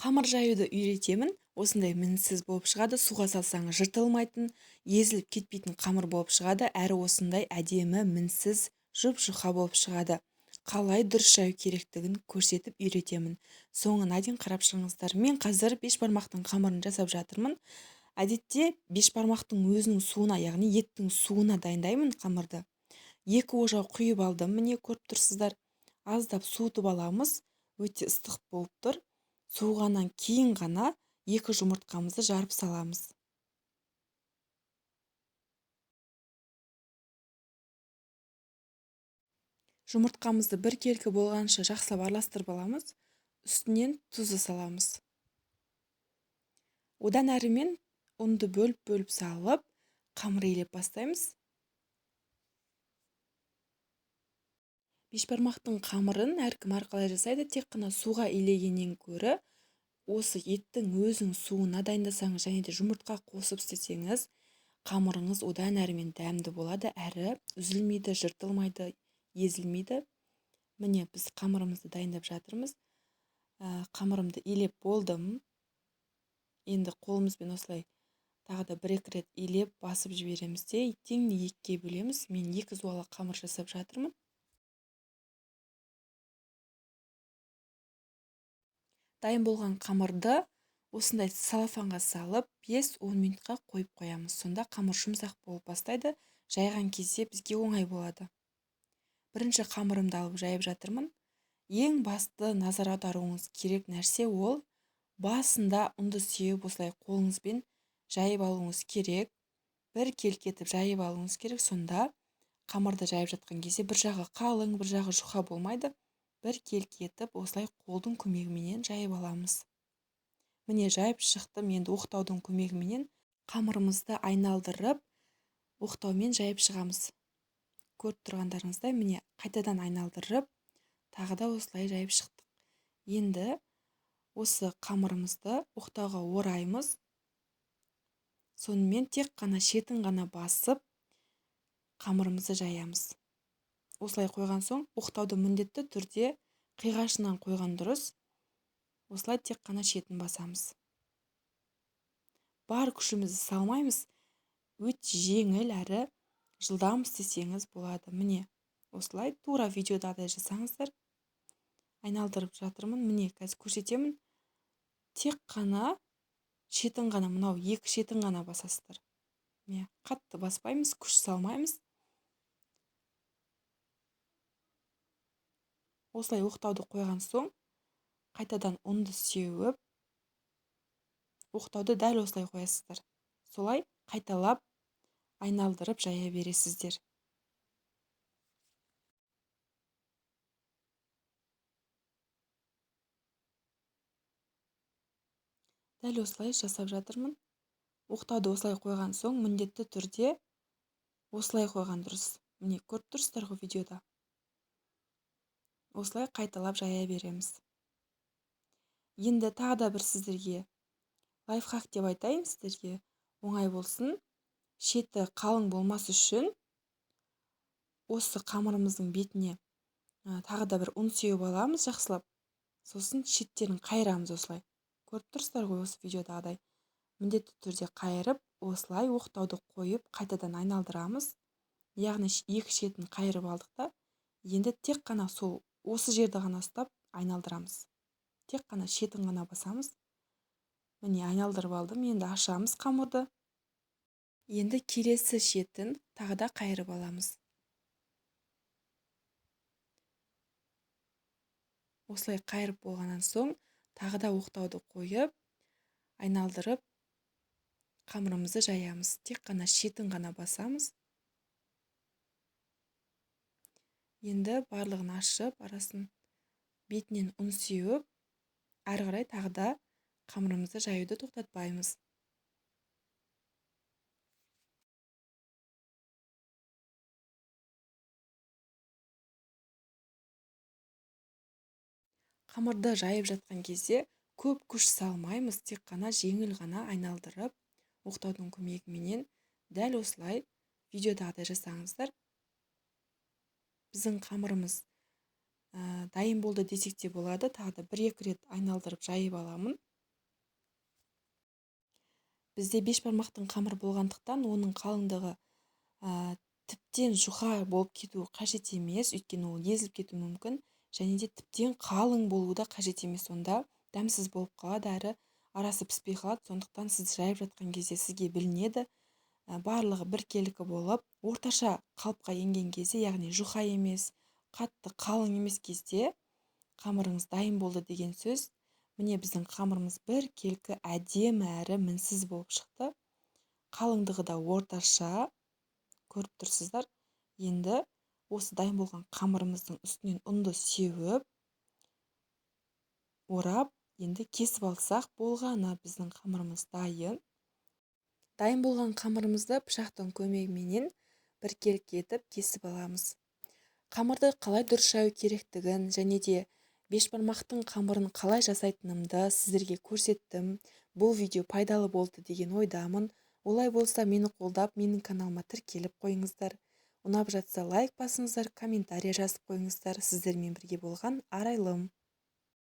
Қамыр жаюды үйретемін. Осындай мінсіз болып шығады. Суға салсаңыз жыртылмайтын, езіліп кетпейтін қамыр болып шығады. Әрі осындай әдемі, мінсіз, жұп-жұқа болып шығады. Қалай дұрыс жаю керектігін көрсетіп үйретемін. Соңына дейін қарап шығыңыздар. Мен қазір бешбармақтың қамырын жасап жатырмын. Әдетте бешбармақтың өзінің суына, яғни еттің суына дайындаймын қамырды. 2 ожау құйып алдым. Міне көріп тұрсыздар. Аздап суытып аламыз. Өте ыстық болып тұр. Суығаннан кейін ғана 2 жұмыртқамызды жарып саламыз. Жұмыртқамызды біркелкі болғанша жақсылап араластырып аламыз. Үстінен тұзды саламыз. Одан әрімен ұнды бөліп салып, қамыр илеп бастаймыз. Бешбармақтың қамырын әркім әрқалай жасайды. Тек қана суға илегеннен гөрі осы еттің өзінің суына дайындасаңыз және де жұмыртқа қосып істесеңіз, қамырыңыз одан әрімен дәмді болады, әрі үзілмейді, жыртылмайды, езілмейді. Міне біз қамырымызды дайындап жатырмыз. Қамырымды илеп болдым. Енді қолымызбен осылай тағы да 1-2 рет илеп басып жібереміз де теңдей 2-ге бөлеміз. Мен 2 зуалы қамыр жасап жатырмын. Дайын болған қамырды осындай салафанға салып 5-10 минутқа қойып қоямыз. Сонда қамыр жұмсақ болып бастайды. Жайған кезде бізге оңай болады. Бірінші қамырымды алып жайып жатырмын. Ең басты назар аударуыңыз керек нәрсе ол басында ұнды сеуіп осылай қолыңызбен жайып алуыңыз керек. Бір келкетіп жайып алуыңыз керек. Сонда қамырды жайып жатқан кезде бір жағы қалың, бір жағы жұқа болмайды. Бір келкетіп осылай қолдың көмегіменен жайып аламыз. Міне жайып шықтым. Енді оқтаудың көмегіменен қамырымызды айналдырып, оқтаумен жайып шығамыз. Көріп тұрғандарыңыздай, міне қайтадан айналдырып, тағы да осылай жайып шықтық. Енді осы қамырымызды оқтауға ораймыз. Сонымен тек қана шетін ғана басып, қамырымызды жаямыз. Осылай қойған соң, оқтауды міндетті түрде қиғашынан қойған дұрыс. Осылай тек қана шетін басамыз. Бар күшімізді салмаймыз. Өте жеңіл әрі жылдам істесеңіз болады. Міне, осылай тура видеодағыдай жасаңыздар. Айналдырып жатырмын. Міне, қазір көрсетемін. Тек қана шетін ғана, мынау 2 шетін ғана басасыздар. Міне, қатты баспаймыз, күш салмаймыз. Осылай оқтауды қойған соң, қайтадан ұнды сеуіп, оқтауды дәл осылай қоясыздар. Солай қайталап, айналдырып жая бересіздер. Дәл осылай жасап жатырмын. Оқтауды осылай қойған соң, міндетті түрде осылай қойған дұрыс. Міне, көріп тұрсыздар ғой видеода. Осылай қайталап жая береміз. Енді тағы да бір сіздерге лайфхак деп айтайын, сіздерге оңай болсын. Шеті қалың болмас үшін осы қамырымыздың бетіне тағы да бір ұн сеуіп аламыз жақсылап. Сосын шеттерін қайырамыз осылай. Көріп тұрсыздар ғой осы видеодағыдай. Міндетті түрде қайырып, осылай оқтауды қойып, қайтадан айналдырамыз. Яғни 2 шетін қайырып алдық та, енді тек қана осы жерді ғана ұстап айналдырамыз. Тек қана шетін ғана басамыз. Міне айналдырып алдым. Енді ашамыз қамырды. Енді келесі шетін тағы да қайырып аламыз. Осылай қайырып болғаннан соң, тағы да оқтауды қойып, айналдырып, қамырымызды жаямыз. Тек қана шетін ғана басамыз. Енді барлығын ашып, арасын бетінен ұн сеуіп, әрі қарай тағы да қамырымызды жаюды тоқтатпаймыз. Қамырды жайып жатқан кезде көп күш салмаймыз, тек қана жеңіл ғана айналдырып, оқтаудың көмегіменен дәл осылай видеодағыдай жасаңыздар. Біздің қамырымыз дайын болды десек те болады. Тағы да 1-2 рет айналдырып жайып аламын. Бізде бешбармақтың қамыры болғандықтан оның қалыңдығы тіптен жұқа болып кетуі қажет емес, өйткені ол езіліп кетуі мүмкін, және де тіптен қалың болуы да қажет емес. Онда дәмсіз болып қалады әрі арасы піспей қалады. Сондықтан сіз жайып жатқан кезде сізге білінеді. Барлығы біркелкі болып орташа қалыпқа енген кезде, яғни жұқа емес, қатты қалың емес кезде қамырыңыз дайын болды деген сөз. Міне біздің қамырымыз біркелкі әдемі әрі мінсіз болып шықты. Қалыңдығы да орташа, көріп тұрсыздар. Енді осы дайын болған қамырымыздың үстінен ұнды сеуіп, орап, енді кесіп алсақ болғаны, біздің қамырымыз дайын. Дайын болған қамырымызды пышақтың көмегіменен біркелкі етіп кесіп аламыз. Қамырды қалай дұрыс жаю керектігін және де бешбармақтың қамырын қалай жасайтынымды сіздерге көрсеттім. Бұл видео пайдалы болды деген ойдамын. Олай болса мені қолдап, менің каналыма тіркеліп қойыңыздар. Ұнап жатса лайк басыңыздар, комментарий жазып қойыңыздар. Сіздермен бірге болған Арайлым.